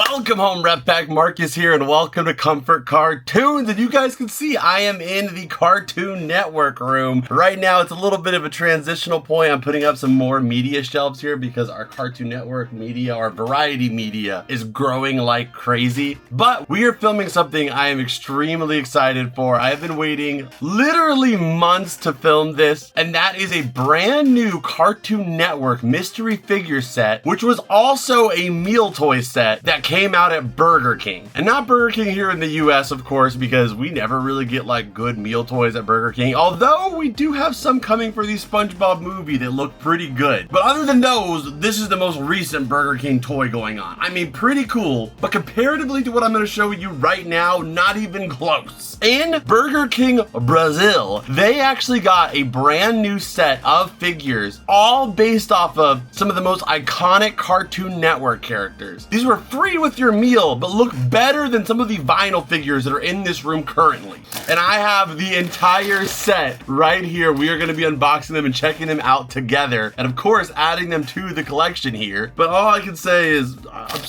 Welcome home, Rep Pack. Marcus here, and welcome to Comfort Cartoons. And you guys can see I am in the Cartoon Network room. Right now, it's a little bit of a transitional point. I'm putting up some more media shelves here because our Cartoon Network media, our variety media, is growing like crazy. But we are filming something I am extremely excited for. I have been waiting literally months to film this, and that is a brand new Cartoon Network mystery figure set, which was also a meal toy set that came out at Burger King. And not Burger King here in the US, of course, because we never really get like good meal toys at Burger King, although we do have some coming for the SpongeBob movie that look pretty good. But other than those, this is the most recent Burger King toy going on. I mean, pretty cool, but comparatively to what I'm going to show you right now, not even close. In Burger King Brazil, they actually got a brand new set of figures, all based off of some of the most iconic Cartoon Network characters. These were free with your meal, but look better than some of the vinyl figures that are in this room currently. And I have the entire set right here. We are going to be unboxing them and checking them out together, and of course adding them to the collection here. But all I can say is I'm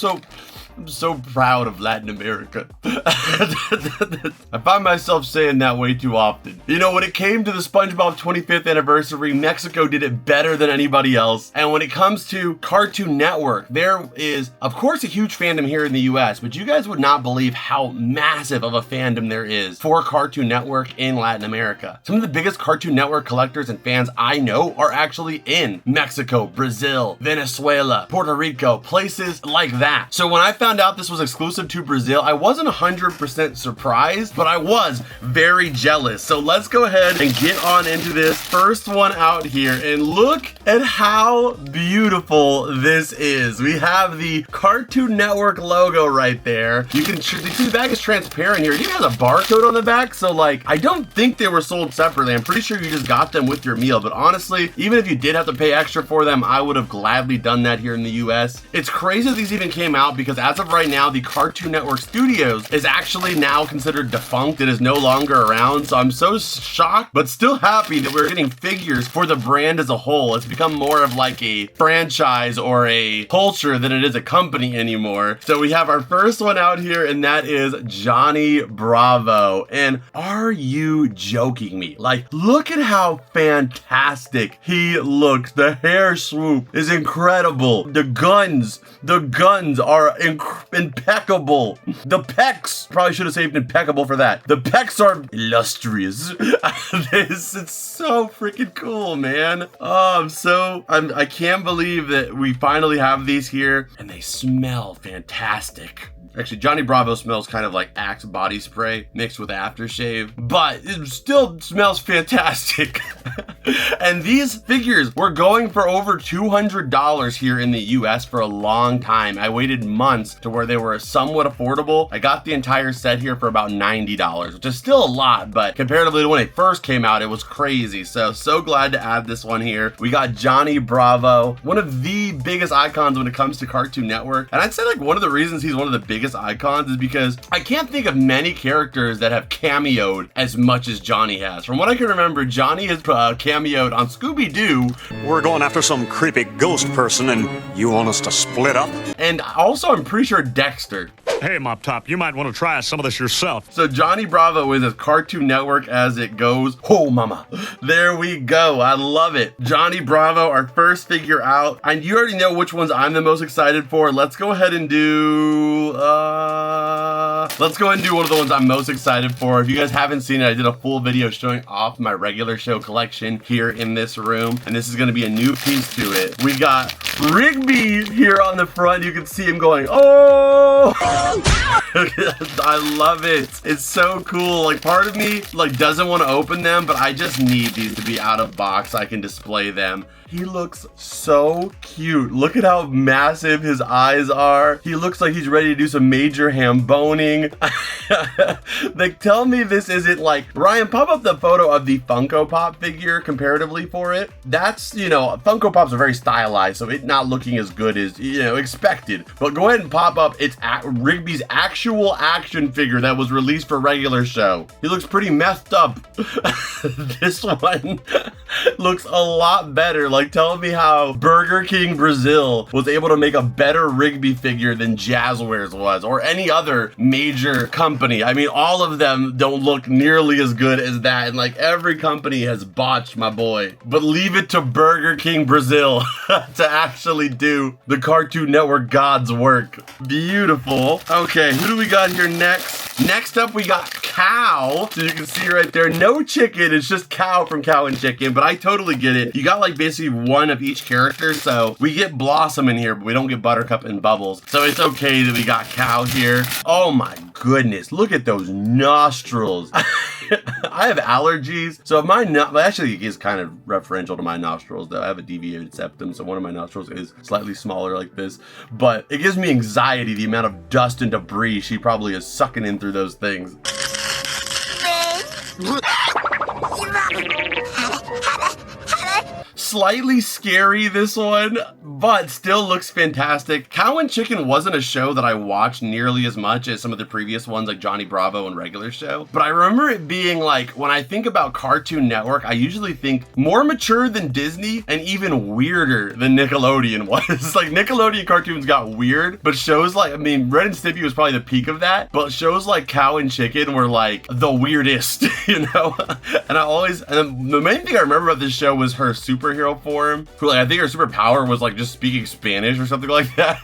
so proud of Latin America. I find myself saying that way too often. You know, when it came to the SpongeBob 25th anniversary, Mexico did it better than anybody else. And when it comes to Cartoon Network, there is, of course, a huge fandom here in the US, but you guys would not believe how massive of a fandom there is for Cartoon Network in Latin America. Some of the biggest Cartoon Network collectors and fans I know are actually in Mexico, Brazil, Venezuela, Puerto Rico, places like that. So when I found out this was exclusive to Brazil, I wasn't 100% surprised, but I was very jealous. So let's go ahead and get on into this first one out here, and look at how beautiful this is. We have the Cartoon Network logo right there. You can see the bag is transparent here. It even has a barcode on the back, so like I don't think they were sold separately. I'm pretty sure you just got them with your meal, but honestly, even if you did have to pay extra for them, I would have gladly done that here in the US. It's crazy that these even came out because as of right now, the Cartoon Network Studios is actually now considered defunct. It is no longer around, so I'm so shocked, but still happy that we're getting figures for the brand as a whole. It's become more of like a franchise or a culture than it is a company anymore. So we have our first one out here, and that is Johnny Bravo. And are you joking me? Like, look at how fantastic he looks. The hair swoop is incredible. The guns are impeccable. The pecs, probably should have saved impeccable for that. The pecs are illustrious. It's so freaking cool, man. Oh, I can't believe that we finally have these here, and they smell fantastic. Actually, Johnny Bravo smells kind of like Axe body spray mixed with aftershave, but it still smells fantastic. And these figures were going for over $200 here in the US for a long time. I waited months to where they were somewhat affordable. I got the entire set here for about $90, which is still a lot, but comparatively to when it first came out, it was crazy. So glad to add this one here. We got Johnny Bravo, one of the biggest icons when it comes to Cartoon Network. And I'd say like one of the reasons he's one of the biggest icons is because I can't think of many characters that have cameoed as much as Johnny has. From what I can remember, Johnny has cameoed on Scooby-Doo. We're going after some creepy ghost person, and you want us to split up? And also, I'm pretty sure Dexter. Hey, Mop Top, you might want to try some of this yourself. So Johnny Bravo is as Cartoon Network as it goes. Oh, mama. There we go. I love it. Johnny Bravo, our first figure out. And you already know which ones I'm the most excited for. Let's go ahead and do... let's go ahead and do one of the ones I'm most excited for. If you guys haven't seen it, I did a full video showing off my regular show collection here in this room. And this is going to be a new piece to it. We got Rigby here on the front. You can see him going, oh! I love it. It's so cool. Like, part of me like doesn't want to open them, but I just need these to be out of box so I can display them. He looks so cute. Look at how massive his eyes are. He looks like he's ready to do some major ham boning. Like, tell me this isn't like, Ryan, pop up the photo of the Funko Pop figure comparatively for it. That's, you know, Funko Pops are very stylized, so it not looking as good as, you know, expected. But go ahead and pop up, it's Rigby's action actual action figure that was released for regular show. He looks pretty messed up. This one looks a lot better. Like, tell me how Burger King Brazil was able to make a better Rigby figure than Jazzwares was, or any other major company. I mean, all of them don't look nearly as good as that, and like every company has botched my boy. But leave it to Burger King Brazil to actually do the Cartoon Network God's work. Beautiful. Okay, who do we got here next? Next up, we got Cow. So you can see right there, no chicken, it's just Cow from Cow and Chicken, but I totally get it. You got like basically one of each character, so we get Blossom in here, but we don't get Buttercup and Bubbles. So it's okay that we got Cow here. Oh my goodness, look at those nostrils. I have allergies, so my actually is kind of referential to my nostrils though. I have a deviated septum, so one of my nostrils is slightly smaller like this, but it gives me anxiety the amount of dust and debris she probably is sucking in through those things. Slightly scary, this one, but still looks fantastic. Cow and Chicken wasn't a show that I watched nearly as much as some of the previous ones like Johnny Bravo and Regular Show, but I remember it being like, when I think about Cartoon Network, I usually think more mature than Disney and even weirder than Nickelodeon was. Like, Nickelodeon cartoons got weird, but shows like, I mean, Ren and Stimpy was probably the peak of that, but shows like Cow and Chicken were like the weirdest, you know? And the main thing I remember about this show was her superhero form, who like, I think her superpower was like just speaking Spanish or something like that.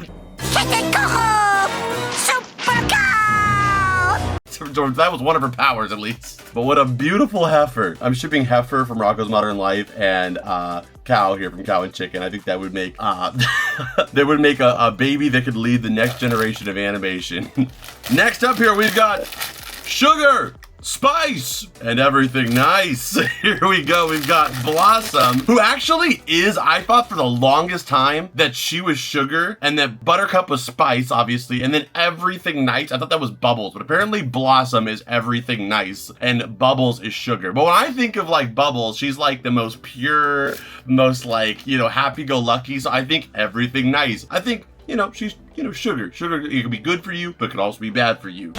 That was one of her powers, at least. But what a beautiful heifer. I'm shipping Heifer from Rocko's Modern Life and Cow here from Cow and Chicken. I think that would make they would make a baby that could lead the next generation of animation. Next up here, we've got Sugar, Spice, and Everything Nice. Here we go. We've got Blossom, who actually is, I thought for the longest time that she was Sugar and that Buttercup was Spice, obviously, and then Everything Nice, I thought that was Bubbles, but apparently Blossom is Everything Nice and Bubbles is Sugar. But when I think of like Bubbles, she's like the most pure, most like, you know, happy-go-lucky, so I think Everything Nice. I think, you know, she's, you know, Sugar. Sugar, it can be good for you, but it can also be bad for you.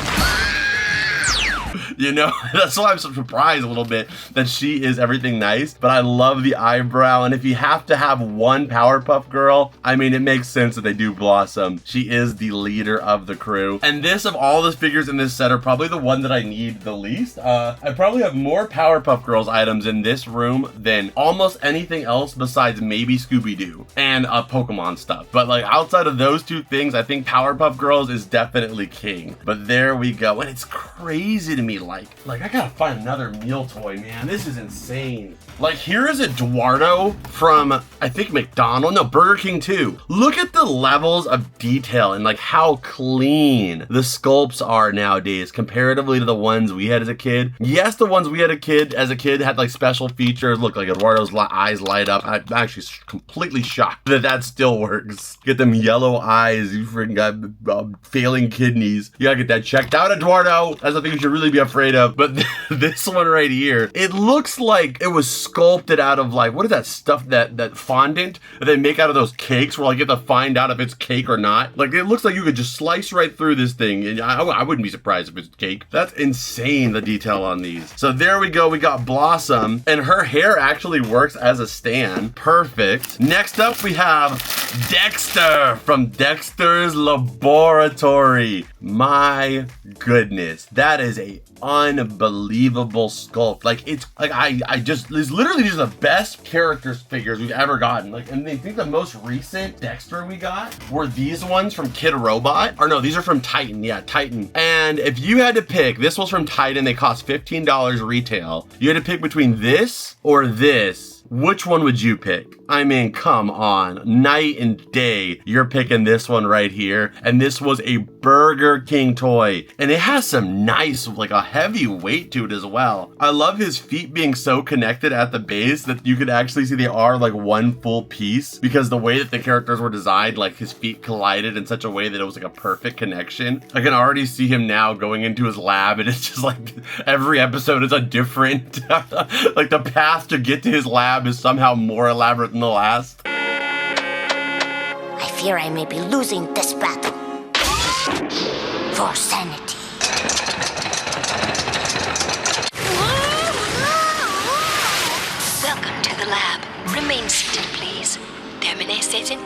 You know, that's why I'm so surprised a little bit that she is Everything Nice, but I love the eyebrow, and if you have to have one Powerpuff Girl, I mean, it makes sense that they do Blossom. She is the leader of the crew, and this, of all the figures in this set, are probably the one that I need the least. I probably have more Powerpuff Girls items in this room than almost anything else besides maybe Scooby-Doo and Pokemon stuff, but like outside of those two things, I think Powerpuff Girls is definitely king. But there we go, and it's crazy to me, like I gotta find another meal toy, man. This is insane. Like, here is Eduardo from, I think Burger King too. Look at the levels of detail and like how clean the sculpts are nowadays comparatively to the ones we had as a kid. Yes, the ones we had as a kid had like special features. Look, like Eduardo's eyes light up. I'm actually completely shocked that still works. Get them yellow eyes. You freaking got failing kidneys. You gotta get that checked out, Eduardo. That's something you should really be afraid of. But this one right here, it looks like it was sculpted out of like, what is that stuff, that fondant that they make out of those cakes where like you have to find out if it's cake or not? Like, it looks like you could just slice right through this thing, and I wouldn't be surprised if it's cake. That's insane, the detail on these. So there we go, we got Blossom, and her hair actually works as a stand. Perfect. Next up we have Dexter from Dexter's Laboratory. My goodness, that is a unbelievable sculpt. Like, it's like it's literally these are the best character figures we've ever gotten. Like, and I think the most recent Dexter we got were these ones from Kid Robot. Or no, these are from Titan. Yeah, Titan. And if you had to pick, this was from Titan, they cost $15 retail. You had to pick between this or this. Which one would you pick? I mean, come on, night and day, you're picking this one right here. And this was a Burger King toy. And it has some nice, like a heavy weight to it as well. I love his feet being so connected at the base that you could actually see they are like one full piece, because the way that the characters were designed, like his feet collided in such a way that it was like a perfect connection. I can already see him now going into his lab, and it's just like every episode is a different, like the path to get to his lab is somehow more elaborate than the last. I fear I may be losing this battle for sanity.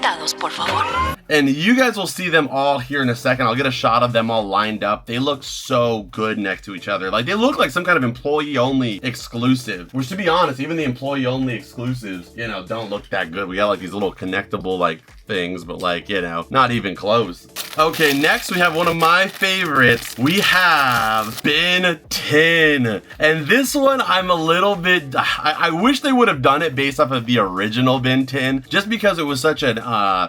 Sentados, por favor. And you guys will see them all here in a second. I'll get a shot of them all lined up. They look so good next to each other. Like, they look like some kind of employee-only exclusive. Which, to be honest, even the employee-only exclusives, you know, don't look that good. We got, like, these little connectable, like, things, but, like, you know, not even close. Okay, next we have one of my favorites. We have Ben 10. And this one, I'm a little bit... I wish they would have done it based off of the original Ben 10, just because it was such an...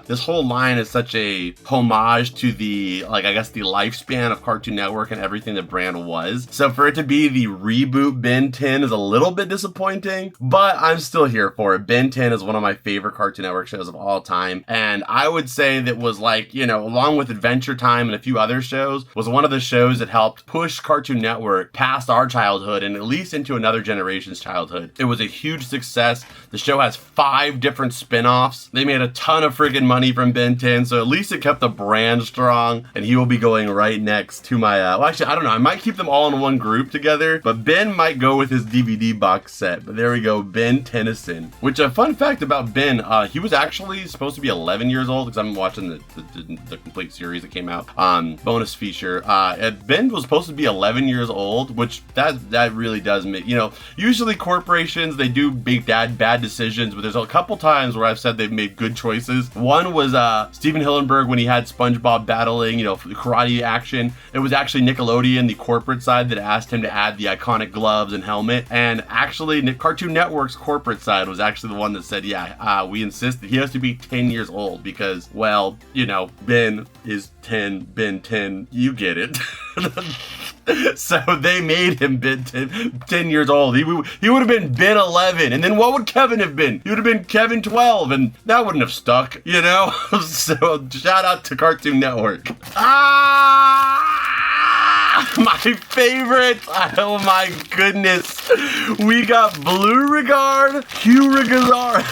this whole line is such a homage to the, like, I guess the lifespan of Cartoon Network and everything the brand was. So for it to be the reboot Ben 10 is a little bit disappointing, but I'm still here for it. Ben 10 is one of my favorite Cartoon Network shows of all time, and I would say that was, like, you know, along with Adventure Time and a few other shows, was one of the shows that helped push Cartoon Network past our childhood and at least into another generation's childhood. It was a huge success. The show has 5 different spin-offs. They made a ton of friggin' money from Ben 10, so at least it kept the brand strong, and he will be going right next to my, well, actually, I don't know, I might keep them all in one group together, but Ben might go with his DVD box set. But there we go, Ben Tennyson. Which, a fun fact about Ben, he was actually supposed to be 11 years old, because I'm watching the complete series that came out, bonus feature. Ben was supposed to be 11 years old, which that really does make, you know, usually corporations, they do make bad decisions, but there's a couple times where I've said they've made good choices. One was Steven Hillenburg when he had SpongeBob battling, you know, karate action. It was actually Nickelodeon, the corporate side, that asked him to add the iconic gloves and helmet. And actually, Cartoon Network's corporate side was actually the one that said, yeah, we insist that he has to be 10 years old because, well, you know, Ben is 10, Ben 10, you get it. So they made him Ben 10 years old. He would have been Ben 11. And then what would Kevin have been? He would have been Kevin 12. And that wouldn't have stuck, you know? So shout out to Cartoon Network. My favorite. Oh my goodness. We got Blue Regard, Blue Regard,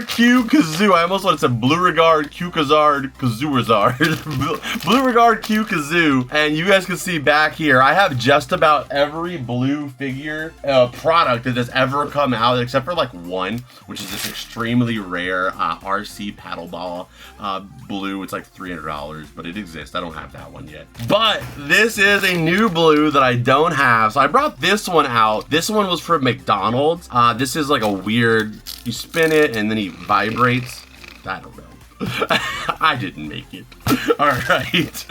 Q Kazoo. I almost want to say Blue Regard, Q Kazard, Kazooazard. Blue Regard, Q Kazoo. And you guys can see back here, I have just about every blue figure product that has ever come out, except for like one, which is this extremely rare RC paddle ball blue. It's like $300, but it exists. I don't have that one yet. But this is a new blue that I don't have. So I brought this one out. This one was from McDonald's. This is like a weird, you spin it and then he vibrates. I don't know. I didn't make it. All right.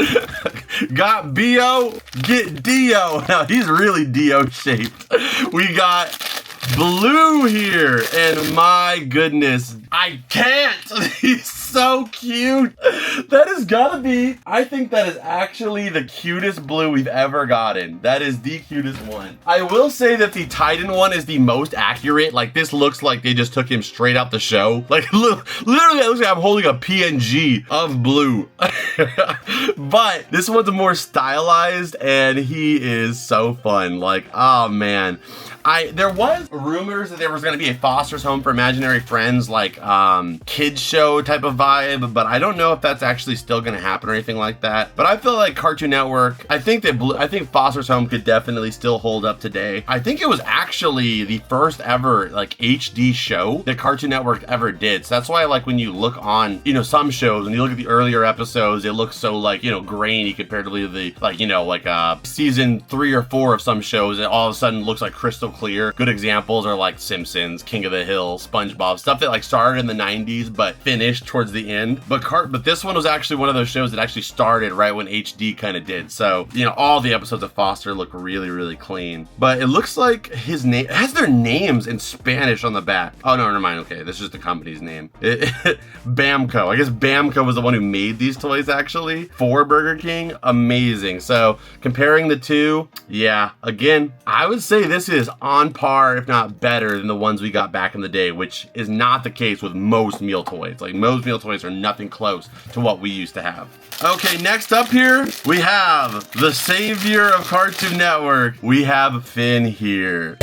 Got B.O. Get D.O. Now he's really D.O. shaped. We got Blue here, and my goodness, I can't. He's so cute. That has gotta be, I think that is actually the cutest blue we've ever gotten. That is the cutest one. I will say that the Titan one is the most accurate. Like, this looks like they just took him straight out the show. Like, literally, it looks like I'm holding a PNG of Blue. But this one's more stylized, and he is so fun. Like, oh man. There was rumors that there was going to be a Foster's Home for Imaginary Friends, like, kids show type of vibe, but I don't know if that's actually still going to happen or anything like that. But I feel like Cartoon Network, I think Foster's Home could definitely still hold up today. I think it was actually the first ever, like, HD show that Cartoon Network ever did. So that's why, like, when you look on, you know, some shows, when you look at the earlier episodes, it looks so, like, you know, grainy comparatively to the, like, you know, like, season 3 or 4 of some shows, it all of a sudden looks like crystal clear. Good examples are like Simpsons, King of the Hill, SpongeBob, stuff that like started in the 90s but finished towards the end. But this one was actually one of those shows that actually started right when HD kind of did. So, you know, all the episodes of Foster look really, really clean. But it looks like his name, it has their names in Spanish on the back. Oh, no, never mind. Okay, this is just the company's name. Bamco. I guess Bamco was the one who made these toys actually for Burger King. Amazing. So comparing the two, yeah, again, I would say this is on par, if not better, than the ones we got back in the day, which is not the case with most meal toys. Like, most meal toys are nothing close to what we used to have. Okay, next up here, we have the savior of Cartoon Network. We have Finn here.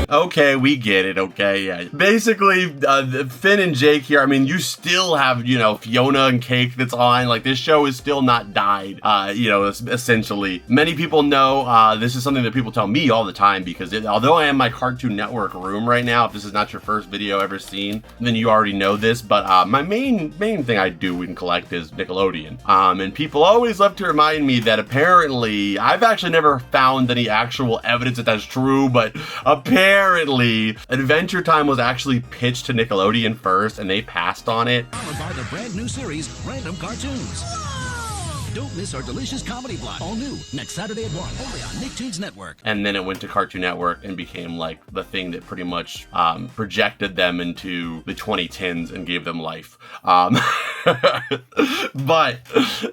Okay, we get it. Okay, yeah. Basically, Finn and Jake here, I mean, you still have, you know, Fiona and Cake that's on. Like, this show is still not died, you know, essentially. Many people know this is something that people tell me all the time because although I am my Cartoon Network room right now, if this is not your first video ever seen, then you already know this. But my main thing I do and collect is Nickelodeon. And people always love to remind me that apparently, I've actually never found any actual evidence that that's true, but apparently Adventure Time was actually pitched to Nickelodeon first and they passed on it. Followed by the brand new series, Random Cartoons. Don't miss our delicious comedy block. All new next Saturday at 1, only on Nicktoons Network. And then it went to Cartoon Network and became like the thing that pretty much projected them into the 2010s and gave them life. But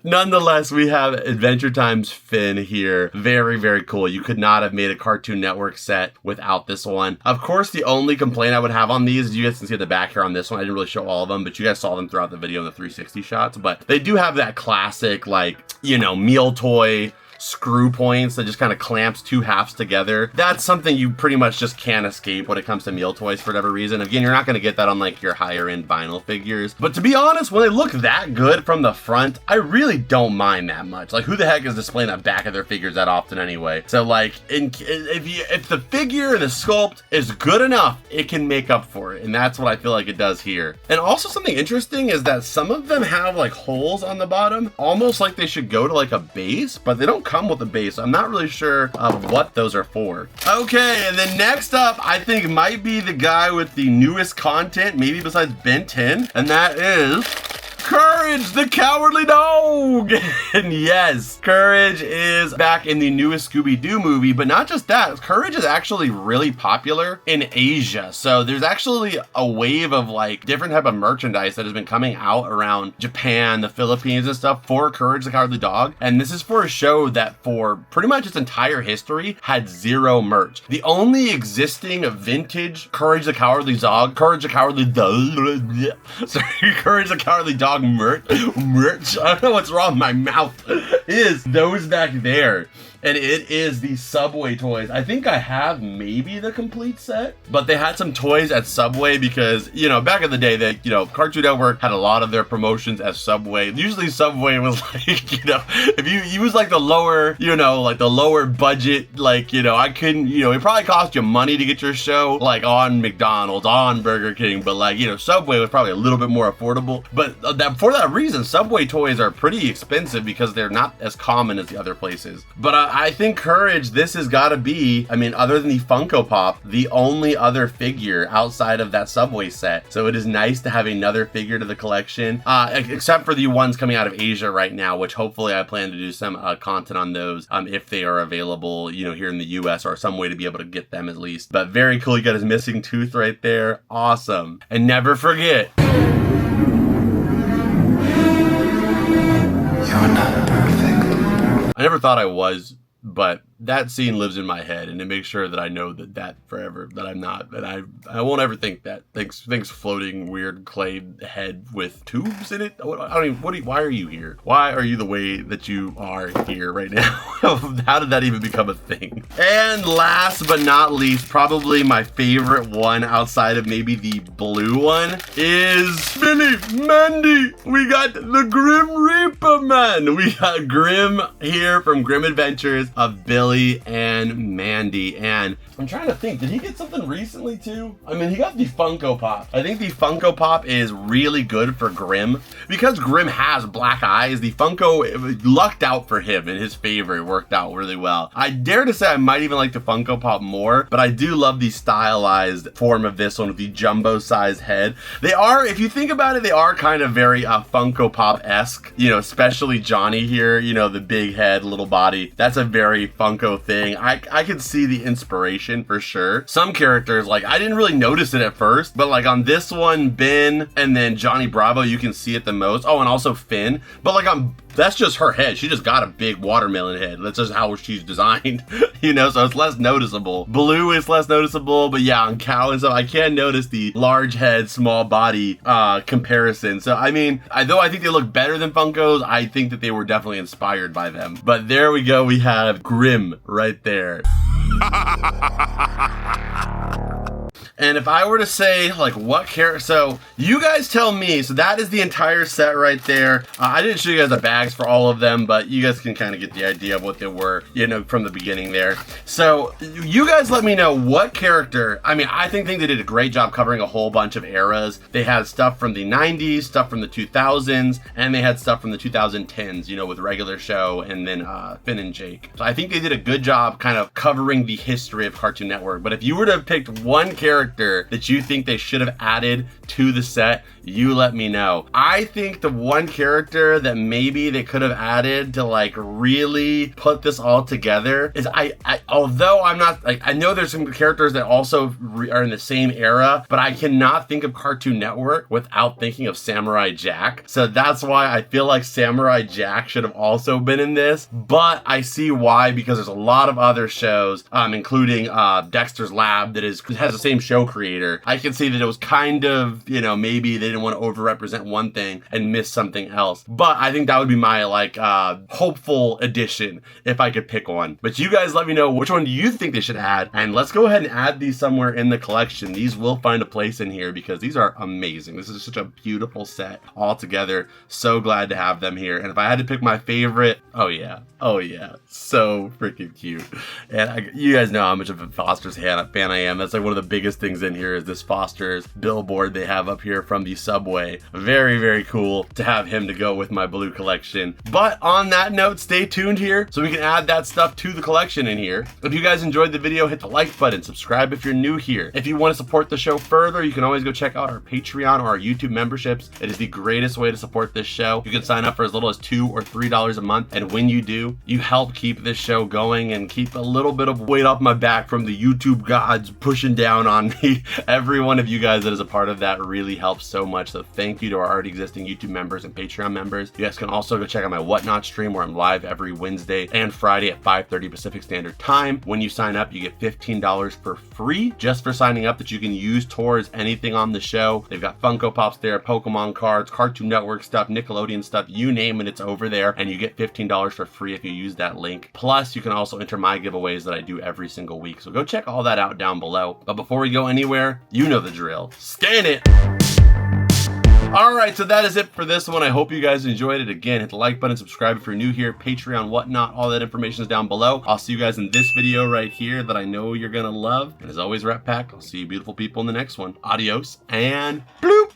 nonetheless, we have Adventure Time's Finn here. Very, very cool. You could not have made a Cartoon Network set without this one. Of course, the only complaint I would have on these is you guys can see at the back here on this one. I didn't really show all of them, but you guys saw them throughout the video in the 360 shots. But they do have that classic, like, you know, meal toy screw points that just kind of clamps two halves together. That's something you pretty much just can't escape when it comes to meal toys for whatever reason. Again, you're not going to get that on like your higher end vinyl figures. But to be honest, when they look that good from the front, I really don't mind that much. Like, who the heck is displaying the back of their figures that often anyway? So like, if the figure and the sculpt is good enough, it can make up for it. And that's what I feel like it does here. And also something interesting is that some of them have like holes on the bottom, almost like they should go to like a base, but they don't come with a base. I'm not really sure of what those are for. Okay, and then next up, I think might be the guy with the newest content, maybe besides Ben 10, and that is Courage, the Cowardly Dog! And yes, Courage is back in the newest Scooby-Doo movie, but not just that, Courage is actually really popular in Asia. So there's actually a wave of like different type of merchandise that has been coming out around Japan, the Philippines and stuff for Courage, the Cowardly Dog. And this is for a show that for pretty much its entire history had zero merch. The only existing vintage Courage, the Cowardly Dog, Courage, the Cowardly Dog, sorry, Courage, the Cowardly Dog merch, I don't know what's wrong with my mouth, is those back there. And it is the Subway toys. I think I have maybe the complete set, but they had some toys at Subway because, you know, back in the day, that, you know, Cartoon Network had a lot of their promotions at Subway. Usually Subway was like, you know, if you use like the lower, you know, like the lower budget, like, you know, I couldn't, you know, it probably cost you money to get your show like on McDonald's, on Burger King, but like, you know, Subway was probably a little bit more affordable. But for that reason, Subway toys are pretty expensive because they're not as common as the other places. But I think Courage, this has got to be, I mean, other than the Funko Pop, the only other figure outside of that Subway set. So it is nice to have another figure to the collection, except for the ones coming out of Asia right now, which hopefully I plan to do some content on those if they are available, you know, here in the US, or some way to be able to get them at least. But very cool. You got his missing tooth right there. Awesome. And never forget, You're not perfect. I never thought I was, but that scene lives in my head, and it makes sure that I know that forever, that I'm not, and I won't ever think that. Things floating weird clay head with tubes in it. I don't even, why are you here? Why are you the way that you are here right now? How did that even become a thing? And last but not least, probably my favorite one outside of maybe the blue one is Billy, Mandy. We got the Grim Reaper Man. We got Grim here from Grim Adventures of Billy and Mandy. And I'm trying to think, did he get something recently too? I mean, he got the Funko Pop. I think the Funko Pop is really good for Grim. Because Grim has black eyes, the Funko, it lucked out for him in his favor. It worked out really well. I dare to say I might even like the Funko Pop more, but I do love the stylized form of this one with the jumbo sized head. They are, if you think about it, they are kind of very Funko Pop-esque, you know, especially Johnny here, you know, the big head, little body. That's a very Funko thing. I can see the inspiration for sure. Some characters, like, I didn't really notice it at first, but like on this one, Ben, and then Johnny Bravo, you can see it the most. Oh, and also Finn. But like that's just her head. She just got a big watermelon head. That's just how she's designed, you know, so it's less noticeable. Blue is less noticeable, but yeah, on Cow and stuff, I can notice the large head, small body comparison. So, I mean, though I think they look better than Funkos, I think that they were definitely inspired by them. But there we go. We have Grim right there. And if I were to say, like, what character, so you guys tell me. So that is the entire set right there. I didn't show you guys the bags for all of them, but you guys can kind of get the idea of what they were, you know, from the beginning there. So you guys let me know what character. I mean, I think they did a great job covering a whole bunch of eras. They had stuff from the 90s, stuff from the 2000s, and they had stuff from the 2010s, you know, with Regular Show and then Finn and Jake. So I think they did a good job kind of covering the history of Cartoon Network. But if you were to have picked one character that you think they should have added to the set, you let me know. I think the one character that maybe they could have added to like really put this all together is although I'm not like, I know there's some characters that also are in the same era, but I cannot think of Cartoon Network without thinking of Samurai Jack. So that's why I feel like Samurai Jack should have also been in this, but I see why, because there's a lot of other shows, including Dexter's Lab that has the same show creator. I can see that it was kind of, you know, maybe they didn't want to overrepresent one thing and miss something else. But I think that would be my like hopeful addition if I could pick one. But you guys let me know, which one do you think they should add? And let's go ahead and add these somewhere in the collection. These will find a place in here because these are amazing. This is such a beautiful set all together. So glad to have them here. And if I had to pick my favorite, oh yeah, so freaking cute. And you guys know how much of a Foster's fan I am. That's like one of the biggest things in here is this Foster's billboard they have up here from the subway. Very, very cool to have him to go with my blue collection. But on that note, stay tuned here so we can add that stuff to the collection in here. If you guys enjoyed the video, hit the like button, subscribe if you're new here. If you want to support the show further, you can always go check out our Patreon or our YouTube memberships. It is the greatest way to support this show. You can sign up for as little as $2 or $3 a month, and when you do, you help keep this show going and keep a little bit of weight off my back from the YouTube gods pushing down on me. Every one of you guys that is a part of that really helps so much. So thank you to our already existing YouTube members and Patreon members. You guys can also go check out my Whatnot stream where I'm live every Wednesday and Friday at 5:30 Pacific Standard Time. When you sign up, you get $15 for free just for signing up that you can use towards anything on the show. They've got Funko Pops there, Pokemon cards, Cartoon Network stuff, Nickelodeon stuff, you name it, it's over there. And you get $15 for free if you use that link. Plus, you can also enter my giveaways that I do every single week. So go check all that out down below. But before we go anywhere, you know the drill. Scan it! Alright, so that is it for this one. I hope you guys enjoyed it. Again, hit the like button, subscribe if you're new here, Patreon, whatnot, all that information is down below. I'll see you guys in this video right here that I know you're gonna love. And as always, Rat Pack, I'll see you beautiful people in the next one. Adios and bloop!